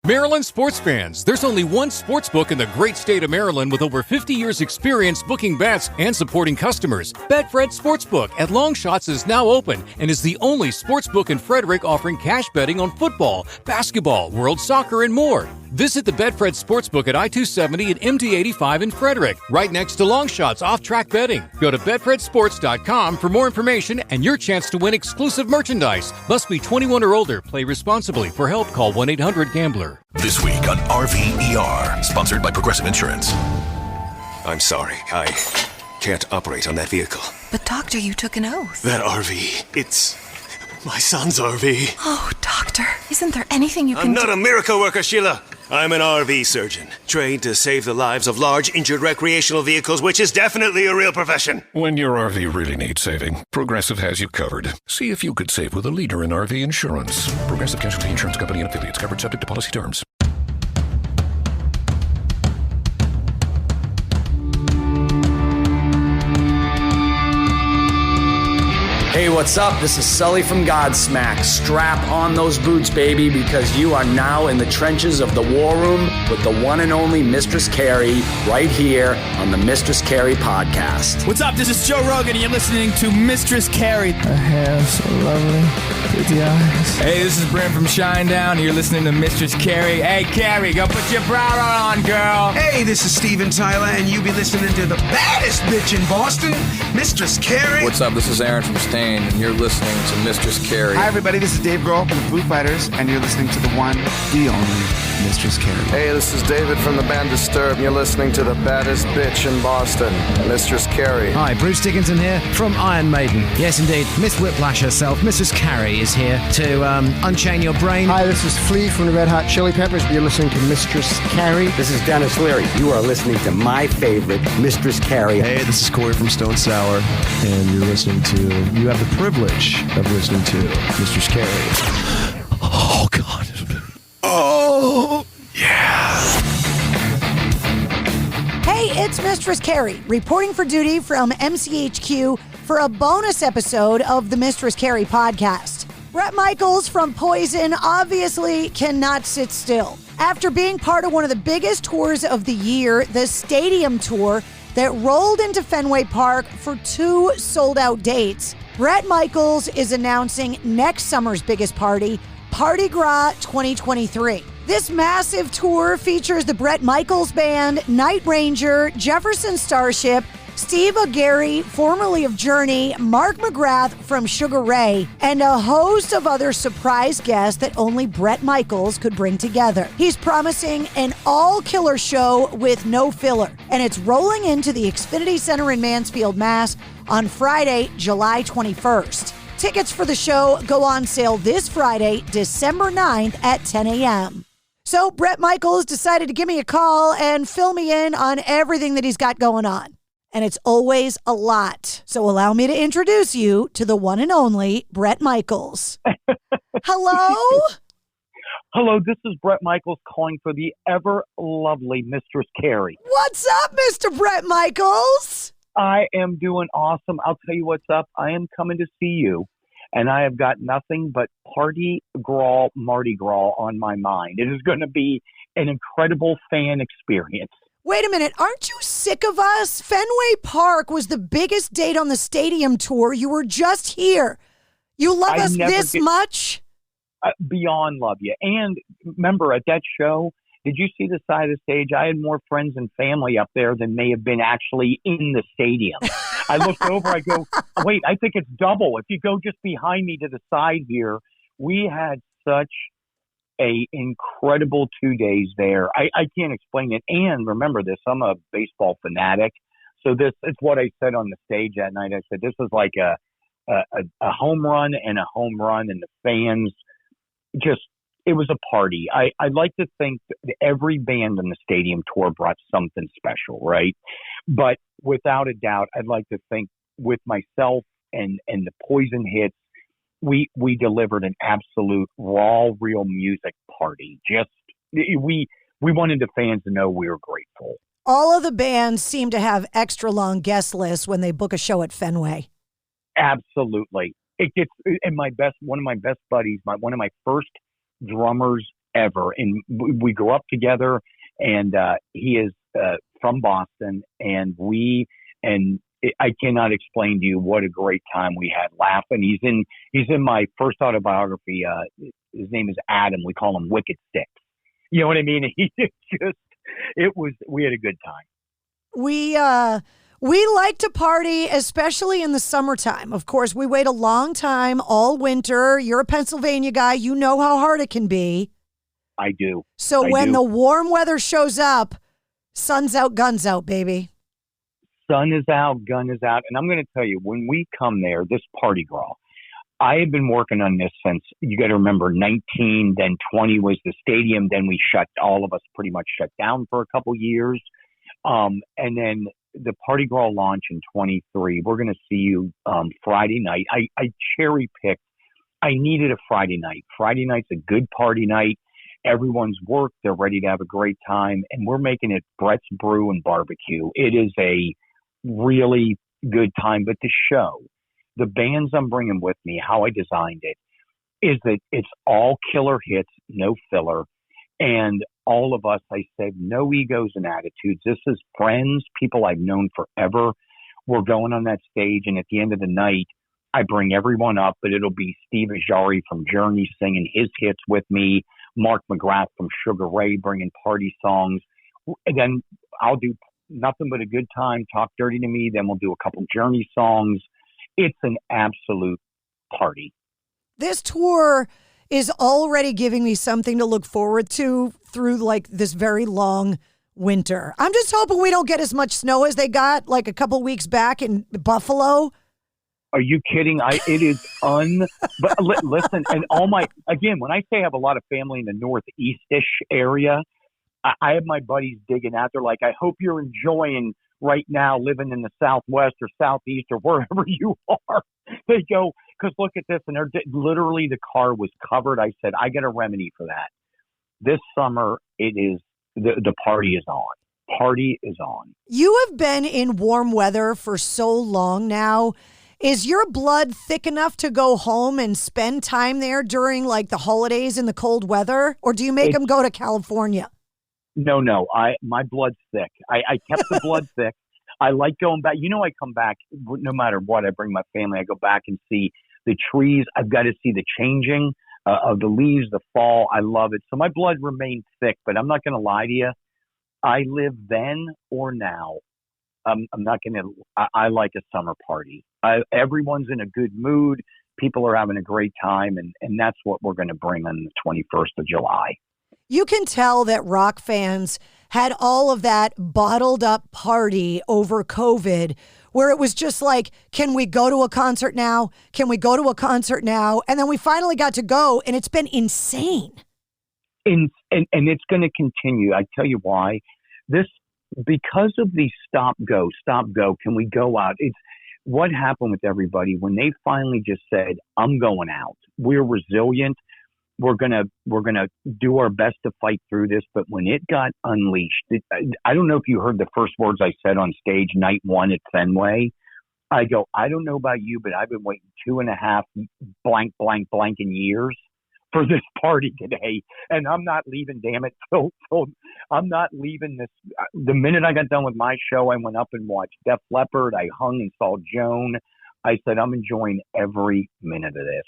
Maryland sports fans, there's only one sports book in the great state of Maryland with over 50 years experience booking bets and supporting customers. Betfred Sportsbook at Longshots is now open and is the only sportsbook in Frederick offering cash betting on football, basketball, world soccer, and more. Visit the Betfred Sportsbook at I-270 and MD-85 in Frederick, right next to Longshots off-track betting. Go to betfredsports.com for more information and your chance to win exclusive merchandise. Must be 21 or older. Play responsibly. For help, call 1-800-GAMBLER. This week on RVER, sponsored by Progressive Insurance. I'm sorry, I can't operate on that vehicle. But doctor, you took an oath. That RV, it's my son's RV. Oh, doctor, isn't there anything you can do? I'm not a miracle worker, Sheila. I'm an RV surgeon, trained to save the lives of large injured recreational vehicles, which is definitely a real profession. When your RV really needs saving, Progressive has you covered. See if you could save with a leader in RV insurance. Progressive Casualty Insurance Company and affiliates, covered subject to policy terms. Hey, what's up? This is Sully from Godsmack. Strap on those boots, baby, because you are now in the trenches of the war room with the one and only Mistress Carrie right here on the Mistress Carrie podcast. What's up? This is Joe Rogan, and you're listening to Mistress Carrie. Her hair so lovely, pretty eyes. Hey, this is Brent from Shinedown, and you're listening to Mistress Carrie. Hey, Carrie, go put your bra on, girl. Hey, this is Steven Tyler, and you be listening to the baddest bitch in Boston, Mistress Carrie. What's up? This is Aaron from Stain, and you're listening to Mistress Carrie. Hi, everybody. This is Dave Grohl from the Foo Fighters, and you're listening to the one, the only Mistress Carrie. Hey, this is David from the band Disturbed, and you're listening to the baddest bitch in Boston, Mistress Carrie. Hi, Bruce Dickinson here from Iron Maiden. Yes, indeed, Miss Whiplash herself, Mistress Carrie, is here to unchain your brain. Hi, this is Flea from the Red Hot Chili Peppers. You're listening to Mistress Carrie. This is Dennis Leary. You are listening to my favorite, Mistress Carrie. Hey, this is Corey from Stone Sour, and you're listening to, you have the privilege of listening to Mistress Carrie. Oh, God. Oh, yeah. Hey, it's Mistress Carrie, reporting for duty from MCHQ for a bonus episode of the Mistress Carrie podcast. Bret Michaels from Poison obviously cannot sit still. After being part of one of the biggest tours of the year, the Stadium Tour, that rolled into Fenway Park for 2 sold-out dates, Bret Michaels is announcing next summer's biggest party, Parti Gras 2023. This massive tour features the Bret Michaels Band, Night Ranger, Jefferson Starship, Steve Augeri, formerly of Journey, Mark McGrath from Sugar Ray, and a host of other surprise guests that only Bret Michaels could bring together. He's promising an all-killer show with no filler, and it's rolling into the Xfinity Center in Mansfield, Mass. on Friday, July 21st. Tickets for the show go on sale this Friday, December 9th at 10 a.m. So Bret Michaels decided to give me a call and fill me in on everything that he's got going on. And it's always a lot. So allow me to introduce you to the one and only Bret Michaels. Hello? Hello, this is Bret Michaels calling for the ever lovely Mistress Carrie. What's up, Mr. Bret Michaels? I am doing awesome. I'll tell you what's up. I am coming to see you, and I have got nothing but Parti Gras, Mardi Gras on my mind. It is going to be an incredible fan experience. Wait a minute. Aren't you sick of us? Fenway Park was the biggest date on the Stadium Tour. You were just here. You love us this much? Beyond love you. And remember, at that show, did you see the side of the stage? I had more friends and family up there than may have been actually in the stadium. I looked over, I go, wait, I think it's double. If you go just behind me to the side here, we had such a incredible 2 days there. I can't explain it. And remember this, I'm a baseball fanatic. So this is what I said on the stage that night. I said, this is like a home run and a home run, and the fans just, it was a party. I'd like to think that every band on the Stadium Tour brought something special, right? But without a doubt, I'd like to think with myself and the Poison hits, we delivered an absolute raw, real music party. Just we wanted the fans to know we were grateful. All of the bands seem to have extra long guest lists when they book a show at Fenway. Absolutely. It gets, and one of my best buddies, one of my first drummers ever. And we grew up together, and he is from Boston, and I cannot explain to you what a great time we had laughing. He's in my first autobiography. His name is Adam. We call him Wicked Six. You know what I mean? We had a good time. We like to party, especially in the summertime. Of course, we wait a long time all winter. You're a Pennsylvania guy. You know how hard it can be. I do. So when the warm weather shows up, sun's out, guns out, baby. Sun is out, gun is out. And I'm going to tell you, when we come there, this Parti Gras, I have been working on this since, you got to remember, 19, then 20 was the stadium. Then all of us pretty much shut down for a couple years. And then the Parti Gras launch in 23. We're going to see you Friday night. I cherry picked. I needed a Friday night. Friday night's a good party night. Everyone's worked. They're ready to have a great time. And we're making it Bret's Brew and Barbecue. It is a really good time. But the show, the bands I'm bringing with me, how I designed it, is that it's all killer hits, no filler. And all of us, I said, no egos and attitudes. This is friends, people I've known forever. We're going on that stage, and at the end of the night, I bring everyone up, but it'll be Steve Ajari from Journey singing his hits with me, Mark McGrath from Sugar Ray bringing party songs. And then I'll do nothing but a good time, Talk Dirty to Me. Then we'll do a couple Journey songs. It's an absolute party. This tour is already giving me something to look forward to through like this very long winter. I'm just hoping we don't get as much snow as they got like a couple weeks back in Buffalo. Are you kidding? It is but listen, and when I say I have a lot of family in the northeast-ish area, I have my buddies digging out. They're like, I hope you're enjoying right now living in the Southwest or Southeast or wherever you are. They go, because look at this. And literally the car was covered. I said, I got a remedy for that. This summer, it is, the party is on. Party is on. You have been in warm weather for so long now. Is your blood thick enough to go home and spend time there during like the holidays in the cold weather? Or do you make them go to California? No. My blood's thick. I kept the blood thick. I like going back. I come back no matter what. I bring my family. I go back and see the trees. I've got to see the changing of the leaves, the fall. I love it. So my blood remains thick, but I'm not going to lie to you. I live then or now. I'm not going to, I like a summer party. Everyone's in a good mood. People are having a great time. And that's what we're going to bring on the 21st of July. You can tell that rock fans had all of that bottled up party over COVID where it was just like, can we go to a concert now? Can we go to a concert now? And then we finally got to go, and it's been insane. And it's going to continue. I tell you why. Because of the stop, go, can we go out? It's what happened with everybody when they finally just said, I'm going out. We're resilient. We're gonna do our best to fight through this. But when it got unleashed, I don't know if you heard the first words I said on stage night one at Fenway. I go, I don't know about you, but I've been waiting 2.5 blank in years for this party today, and I'm not leaving. Damn it! So I'm not leaving this. The minute I got done with my show, I went up and watched Def Leppard. I hung and saw Joan. I said, I'm enjoying every minute of this.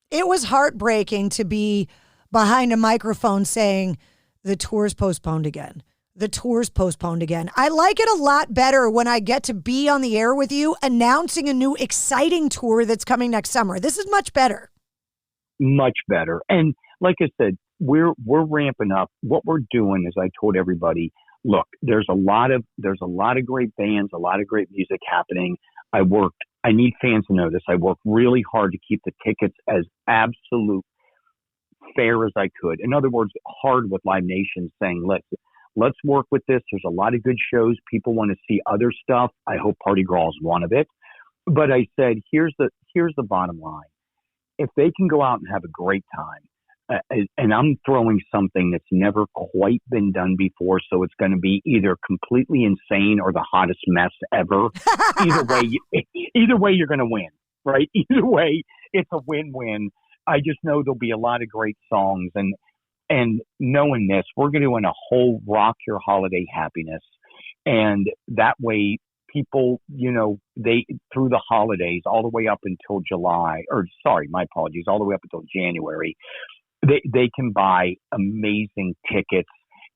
It was heartbreaking to be behind a microphone saying, the tour's postponed again. The tour's postponed again. I like it a lot better when I get to be on the air with you announcing a new exciting tour that's coming next summer. This is much better. Much better. And like I said, we're ramping up. What we're doing is I told everybody, look, there's a lot of great bands, a lot of great music happening. I need fans to know this. I worked really hard to keep the tickets as absolute fair as I could. In other words, hard with Live Nation saying, let's work with this. There's a lot of good shows. People want to see other stuff. I hope Parti Gras is one of it. But I said, here's the bottom line. If they can go out and have a great time, and I'm throwing something that's never quite been done before, so it's going to be either completely insane or the hottest mess ever. Either way, you're going to win, right? Either way, it's a win-win. I just know there'll be a lot of great songs, and And knowing this, we're going to do a whole Rock Your Holiday Happiness. And that way people, they, through the holidays, all the way up until all the way up until January, they can buy amazing tickets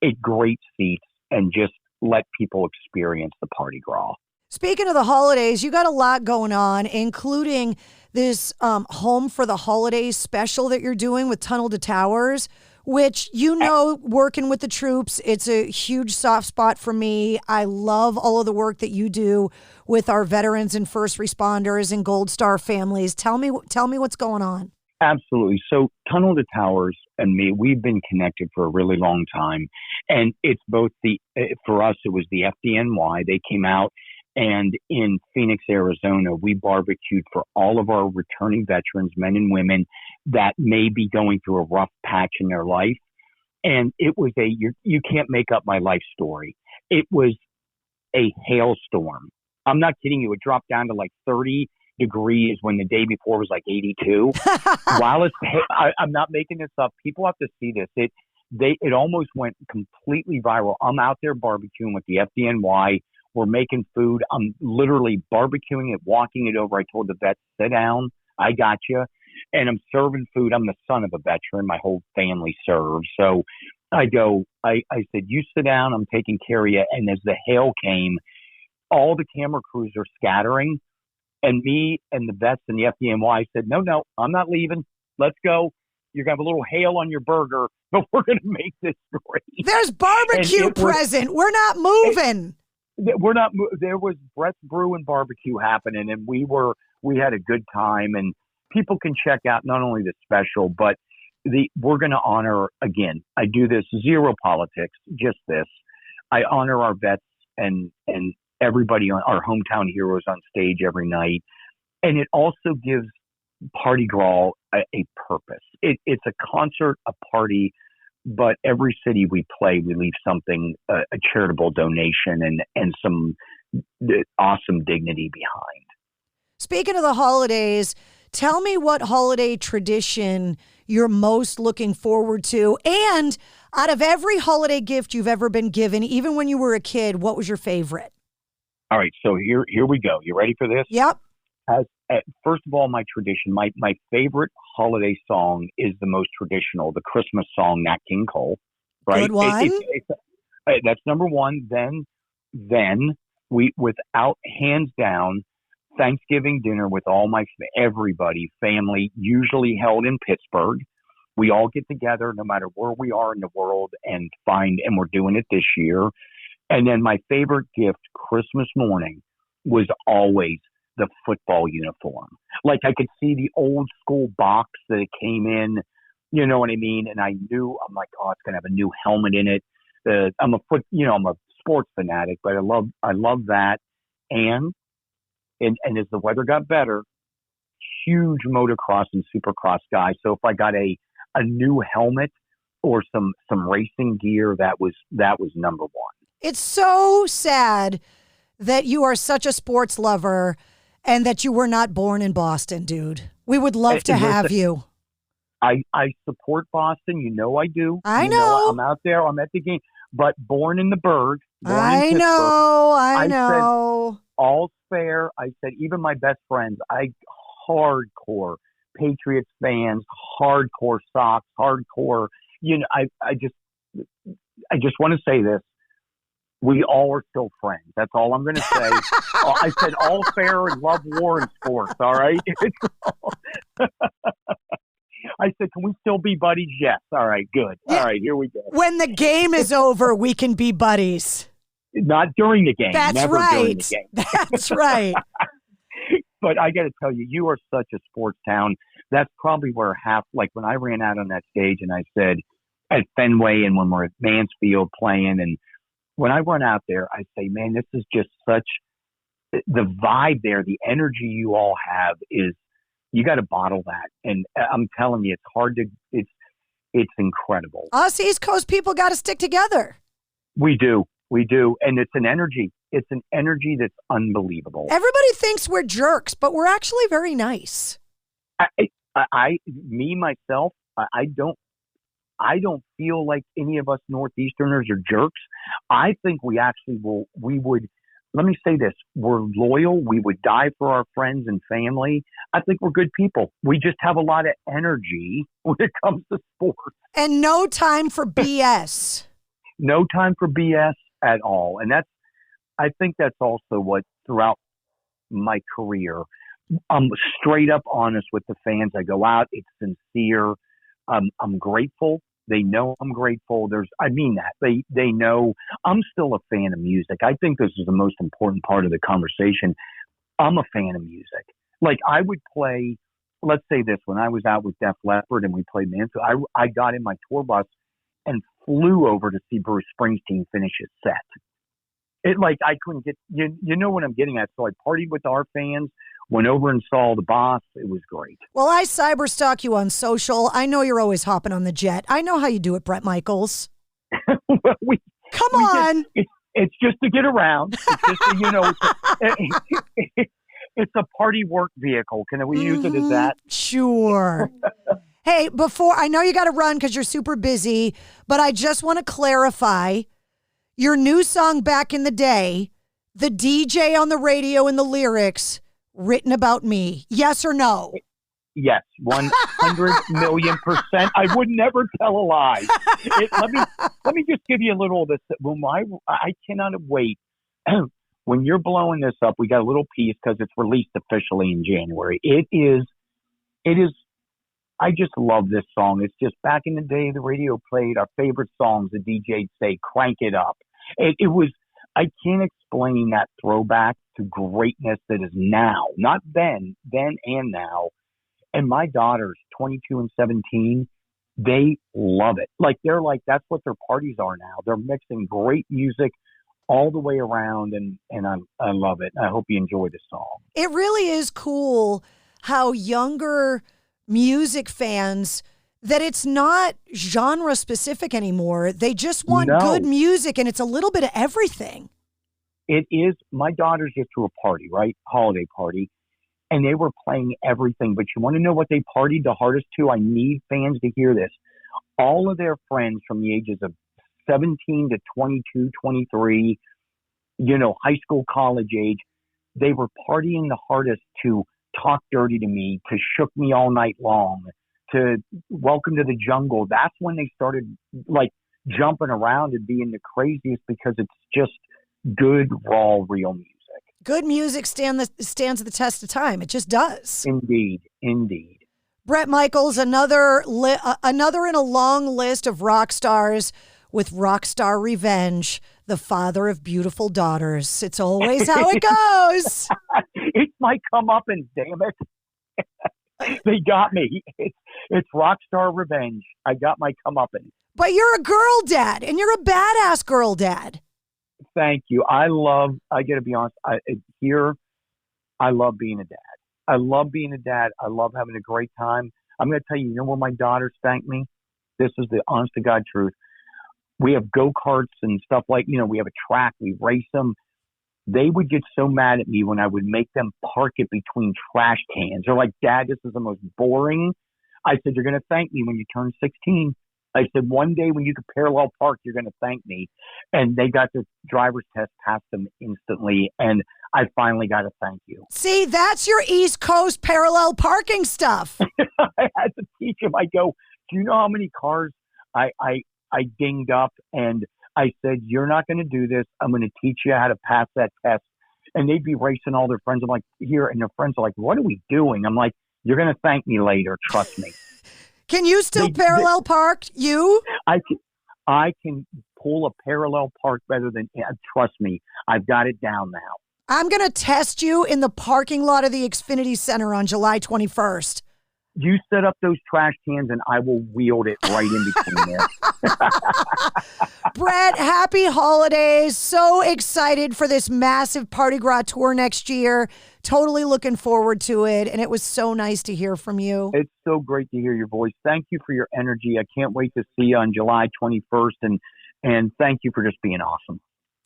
at great seats and just let people experience the Parti Gras. Speaking of the holidays, you got a lot going on, including this Home for the Holidays special that you're doing with Tunnel to Towers, which, working with the troops, it's a huge soft spot for me. I love all of the work that you do with our veterans and first responders and Gold Star families. Tell me what's going on. Absolutely. So Tunnel to Towers and me, we've been connected for a really long time. And it's both for us, it was the FDNY. They came out, and in Phoenix, Arizona, we barbecued for all of our returning veterans, men and women, that may be going through a rough patch in their life. And it was you can't make up my life story. It was a hailstorm. I'm not kidding you. It dropped down to like 30 degrees when the day before was like 82. While I'm not making this up. People have to see this. It almost went completely viral. I'm out there barbecuing with the FDNY. We're making food. I'm literally barbecuing it, walking it over. I told the vets, sit down. I got you. And I'm serving food. I'm the son of a veteran. My whole family serves. So I said, you sit down. I'm taking care of you. And as the hail came, all the camera crews are scattering. And me and the vets and the FDNY said, no, I'm not leaving. Let's go. You're going to have a little hail on your burger, but we're going to make this great. There's barbecue present. We're not moving. We're not. There was Bret's Brew and Barbecue happening, and we had a good time. And people can check out not only the special, but we're going to honor, again, I do this, zero politics, just this. I honor our vets and everybody on our hometown heroes on stage every night. And it also gives Parti Gras a purpose. It's a concert, a party, but every city we play, we leave something, a charitable donation and some awesome dignity behind. Speaking of the holidays, tell me what holiday tradition you're most looking forward to. And out of every holiday gift you've ever been given, even when you were a kid, what was your favorite? All right, so here we go. You ready for this? Yep. First of all, my tradition, my favorite holiday song is the most traditional, the Christmas song, Nat King Cole. Right? Good one. That's number one. Then we, without hands down, Thanksgiving dinner with everybody, family, usually held in Pittsburgh. We all get together, no matter where we are in the world, and we're doing it this year. And then my favorite gift, Christmas morning, was always the football uniform. Like I could see the old school box that it came in, you know what I mean? And I'm like, oh, it's going to have a new helmet in it. I'm a sports fanatic, but I love that. And as the weather got better, huge motocross and supercross guy. So if I got a new helmet or some racing gear, that was number one. It's so sad that you are such a sports lover and that you were not born in Boston, dude. We would love to have you. I support Boston. You know I do. I know. I'm out there. I'm at the game. But born in the Burgh. I know. Said, all's fair. I said, even my best friends, hardcore Patriots fans, hardcore Sox, hardcore. I just want to say this. We all are still friends. That's all I'm going to say. I said all fair and love war and sports, all right? I said, can we still be buddies? Yes. All right, good. Yeah. All right, here we go. When the game is over, we can be buddies. Not during the game. That's Never right. During the game. That's right. But I got to tell you, you are such a sports town. That's probably where when I ran out on that stage and I said at Fenway and when we're at Mansfield playing, and when I run out there, I say, man, this is just such the vibe there. The energy you all have is, you got to bottle that. And I'm telling you, it's incredible. Us East Coast people got to stick together. We do. And it's an energy. It's an energy that's unbelievable. Everybody thinks we're jerks, but we're actually very nice. I I don't feel like any of us Northeasterners are jerks. I think we actually let me say this. We're loyal. We would die for our friends and family. I think we're good people. We just have a lot of energy when it comes to sports. And no time for BS. No time for BS at all. And I think that's also what throughout my career, I'm straight up honest with the fans. I go out. It's sincere. I'm grateful. They know I'm grateful. I mean that. They know I'm still a fan of music. I think this is the most important part of the conversation. I'm a fan of music. Like I would play, let's say this, when I was out with Def Leppard and we played Mansfield, I got in my tour bus and flew over to see Bruce Springsteen finish his set. I couldn't get, you know what I'm getting at. So I partied with our fans, went over and saw the boss. It was great. Well, I cyberstalk you on social. I know you're always hopping on the jet. I know how you do it, Bret Michaels. Come on. It's just to get around. It's just, it's a party work vehicle. Can we use it as that? Sure. Hey, I know you got to run because you're super busy, but I just want to clarify your new song Back in the Day, the DJ on the radio and the lyrics written about me. Yes or no? Yes, 100 million %. I would never tell a lie. Let me just give you a little of this. I cannot wait. When you're blowing this up, we got a little piece because it's released officially in January. It is. I just love this song. It's just back in the day, the radio played our favorite songs. The DJ'd say, crank it up. It was, I can't explain that throwback to greatness that is now, not then and now. And my daughters, 22 and 17, they love it. They're like, that's what their parties are now. They're mixing great music all the way around, and I love it. I hope you enjoy the song. It really is cool how younger music fans, that it's not genre specific anymore. They just want good music, and it's a little bit of everything. It is. My daughters just threw a party, right? Holiday party. And they were playing everything. But you want to know what they partied the hardest to? I need fans to hear this. All of their friends from the ages of 17 to 22, 23, high school, college age, they were partying the hardest to talk dirty to me, to shook me all night long, to welcome to the jungle. That's when they started jumping around and being the craziest, because it's just good, raw, real music. Good music stands the test of time. It just does. Indeed. Bret Michaels, another in a long list of rock stars with Rockstar Revenge, the father of beautiful daughters. It's always how it goes. It's my comeuppance, damn it. They got me. It's Rockstar Revenge. I got my comeuppance. But you're a girl dad, and you're a badass girl dad. Thank you. I got to be honest, I love being a dad. I love being a dad. I love having a great time. I'm going to tell you, what my daughters thank me? This is the honest to God truth. We have go-karts and stuff we have a track, we race them. They would get so mad at me when I would make them park it between trash cans. They're like, Dad, this is the most boring. I said, you're going to thank me when you turn 16. I said, one day when you could parallel park, you're going to thank me. And they got the driver's test, passed them instantly. And I finally got to thank you. See, that's your East Coast parallel parking stuff. I had to teach them. I go, do you know how many cars I dinged up? And I said, you're not going to do this. I'm going to teach you how to pass that test. And they'd be racing all their friends. I'm like, here. And their friends are like, what are we doing? I'm like, you're going to thank me later. Trust me. Can you still parallel park? You? I can pull a parallel park better than, trust me, I've got it down now. I'm going to test you in the parking lot of the Xfinity Center on July 21st. You set up those trash cans and I will wield it right in between there. Bret, happy holidays. So excited for this massive Parti Gras tour next year. Totally looking forward to it. And it was so nice to hear from you. It's so great to hear your voice. Thank you for your energy. I can't wait to see you on July 21st. And thank you for just being awesome.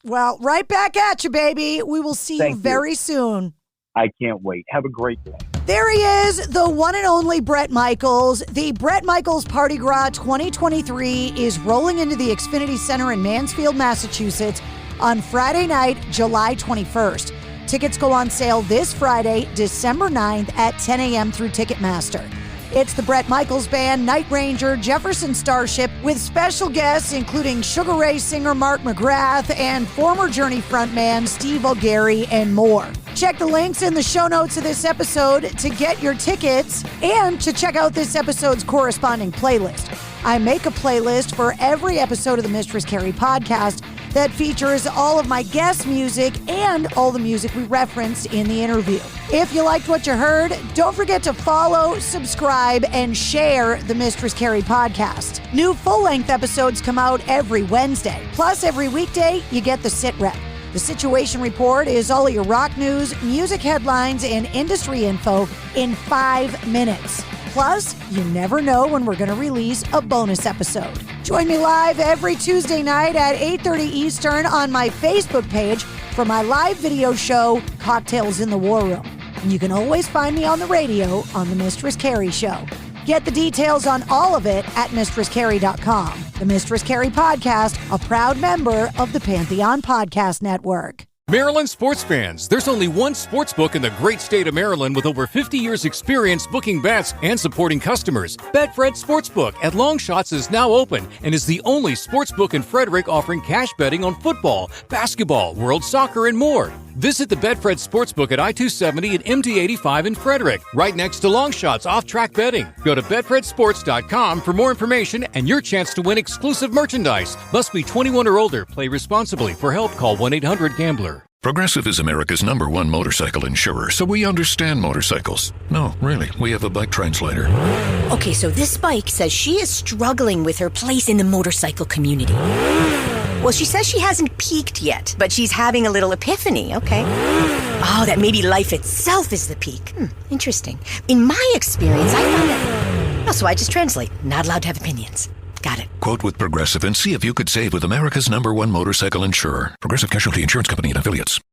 Well, right back at you, baby. We will see you very soon. I can't wait. Have a great day. There he is, the one and only Bret Michaels. The Bret Michaels Parti Gras 2023 is rolling into the Xfinity Center in Mansfield, Massachusetts on Friday night, July 21st. Tickets go on sale this Friday, December 9th at 10 a.m. through Ticketmaster. It's the Bret Michaels Band, Night Ranger, Jefferson Starship, with special guests including Sugar Ray singer Mark McGrath and former Journey frontman Steve Olgari and more. Check the links in the show notes of this episode to get your tickets and to check out this episode's corresponding playlist. I make a playlist for every episode of the Mistress Carrie podcast that features all of my guest music and all the music we referenced in the interview. If you liked what you heard, don't forget to follow, subscribe, and share the Mistress Carrie podcast. New full-length episodes come out every Wednesday. Plus, every weekday, you get the Sit Rep. The Situation Report is all of your rock news, music headlines, and industry info in 5 minutes. Plus, you never know when we're going to release a bonus episode. Join me live every Tuesday night at 8:30 Eastern on my Facebook page for my live video show, Cocktails in the War Room. And you can always find me on the radio on The Mistress Carrie Show. Get the details on all of it at MistressCarrie.com. The Mistress Carrie Podcast, a proud member of the Pantheon Podcast Network. Maryland sports fans, there's only one sportsbook in the great state of Maryland with over 50 years experience booking bets and supporting customers. Betfred Sportsbook at Longshots is now open and is the only sportsbook in Frederick offering cash betting on football, basketball, world soccer, and more. Visit the Betfred Sportsbook at I-270 and MD-85 in Frederick, right next to Longshots off-track betting. Go to betfredsports.com for more information and your chance to win exclusive merchandise. Must be 21 or older. Play responsibly. For help, call 1-800-GAMBLER. Progressive is America's #1 motorcycle insurer, so we understand motorcycles. No, really, we have a bike translator. Okay, so this bike says she is struggling with her place in the motorcycle community. Well, she says she hasn't peaked yet, but she's having a little epiphany, okay? Oh, that maybe life itself is the peak. Interesting. In my experience, I found that... Oh, so I just translate. Not allowed to have opinions. Got it. Quote with Progressive and see if you could save with America's #1 motorcycle insurer. Progressive Casualty Insurance Company and Affiliates.